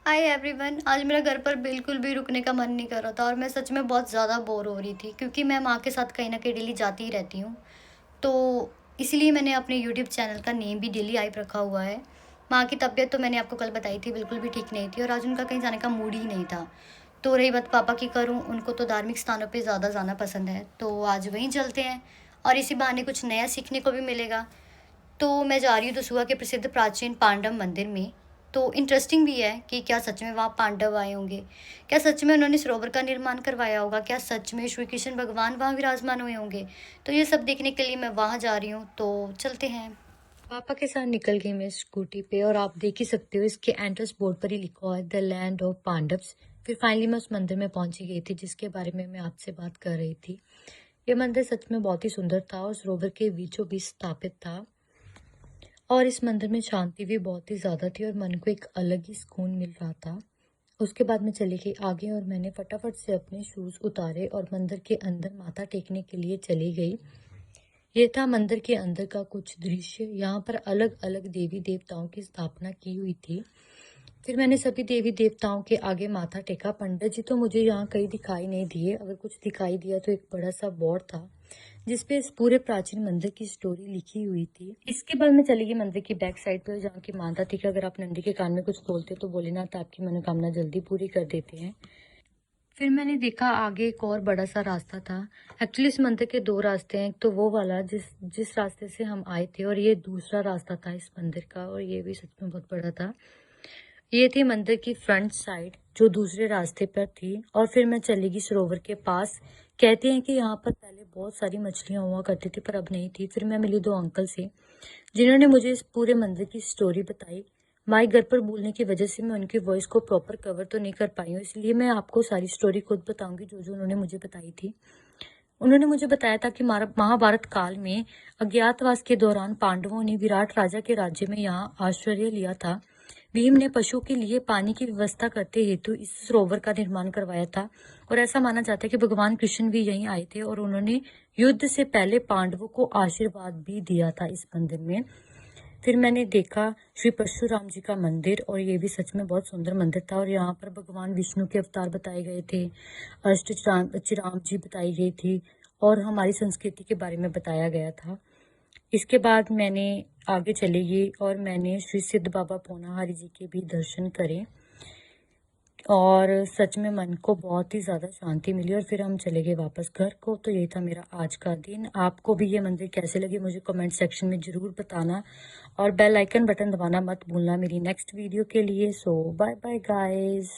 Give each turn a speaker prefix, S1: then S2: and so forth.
S1: Hi everyone, आज मेरा घर पर बिल्कुल भी रुकने का मन नहीं कर रहा था और मैं सच में बहुत ज़्यादा बोर हो रही थी क्योंकि मैं माँ के साथ कहीं न कहीं डेली जाती ही रहती हूँ। तो इसलिए मैंने अपने यूट्यूब चैनल का नेम भी डेली आइप रखा हुआ है। माँ की तबीयत तो मैंने आपको कल बताई थी, बिल्कुल भी ठीक नहीं थी और आज उनका कहीं जाने का मूड ही नहीं था। तो रही बात पापा की करूँ, उनको तो धार्मिक स्थानों पे ज़्यादा जाना पसंद है, तो आज वहीं चलते हैं और इसी बहाने कुछ नया सीखने को भी मिलेगा। तो मैं जा रही हूँ दसूहा के प्रसिद्ध प्राचीन पांडव मंदिर में। तो इंटरेस्टिंग भी है कि क्या सच में वहाँ पांडव आए होंगे? क्या सच में उन्होंने सरोवर का निर्माण करवाया होगा? क्या सच में श्री कृष्ण भगवान वहाँ विराजमान हुए होंगे? तो ये सब देखने के लिए मैं वहाँ जा रही हूँ, तो चलते हैं।
S2: पापा के साथ निकल गई मैं स्कूटी पे और आप देख ही सकते हो इसके एंट्रेंस बोर्ड पर ही लिखा हुआ है द लैंड ऑफ पांडव्स। फिर फाइनली मैं उस मंदिर में पहुंची गई थी जिसके बारे में मैं आपसे बात कर रही थी। ये मंदिर सच में बहुत ही सुंदर था और सरोवर के बीचों बीच स्थापित था और इस मंदिर में शांति भी बहुत ही ज़्यादा थी और मन को एक अलग ही सुकून मिल रहा था। उसके बाद मैं चली गई आगे और मैंने फटाफट से अपने शूज़ उतारे और मंदिर के अंदर माथा टेकने के लिए चली गई। ये था मंदिर के अंदर का कुछ दृश्य। यहाँ पर अलग अलग देवी देवताओं की स्थापना की हुई थी। फिर मैंने सभी देवी देवताओं के आगे माथा टेका। पंडित जी तो मुझे यहाँ कहीं दिखाई नहीं दिए, अगर कुछ दिखाई दिया तो एक बड़ा सा बोर्ड था जिसपे इस पूरे प्राचीन मंदिर की स्टोरी लिखी हुई थी। इसके बाद मैं चली गई मंदिर की बैक साइड पर जहाँ की मानता थी कि अगर आप नंदी के कान में कुछ बोलते तो भोलेनाथ आपकी मनोकामना जल्दी पूरी कर देते हैं। फिर मैंने देखा आगे एक और बड़ा सा रास्ता था। एक्चुअली इस मंदिर के दो रास्ते हैं, एक तो वो वाला जिस जिस रास्ते से हम आए थे और ये दूसरा रास्ता था इस मंदिर का और ये भी सच में बहुत बड़ा था। ये थी मंदिर की फ्रंट साइड जो दूसरे रास्ते पर थी और फिर मैं चली गई सरोवर के पास। कहते हैं कि यहाँ पर पहले बहुत सारी मछलियाँ हुआ करती थी पर अब नहीं थी। फिर मैं मिली दो अंकल से जिन्होंने मुझे इस पूरे मंदिर की स्टोरी बताई। माइक घर पर बोलने की वजह से मैं उनकी वॉइस को प्रॉपर कवर तो नहीं कर पाई हूँ, इसलिए मैं आपको सारी स्टोरी खुद बताऊंगी जो जो उन्होंने मुझे बताई थी। उन्होंने मुझे बताया था कि महाभारत काल में अज्ञातवास के दौरान पांडवों ने विराट राजा के राज्य में यहाँ आश्रय लिया था। भीम ने पशु के लिए पानी की व्यवस्था करते हेतु इस सरोवर का निर्माण करवाया था और ऐसा माना जाता है कि भगवान कृष्ण भी यहीं आए थे और उन्होंने युद्ध से पहले पांडवों को आशीर्वाद भी दिया था इस मंदिर में। फिर मैंने देखा श्री परशुराम जी का मंदिर और ये भी सच में बहुत सुंदर मंदिर था और यहाँ पर भगवान विष्णु के अवतार बताए गए थे, चिराम जी बताई गई थी और हमारी संस्कृति के बारे में बताया गया था। इसके बाद मैंने आगे चली गई और मैंने श्री सिद्ध बाबा पूनाहारी जी के भी दर्शन करे और सच में मन को बहुत ही ज़्यादा शांति मिली और फिर हम चले गए वापस घर को। तो ये था मेरा आज का दिन। आपको भी ये मंदिर कैसे लगे मुझे कमेंट सेक्शन में ज़रूर बताना और बेल आइकन बटन दबाना मत भूलना मेरी नेक्स्ट वीडियो के लिए। सो बाय बाय गाइस।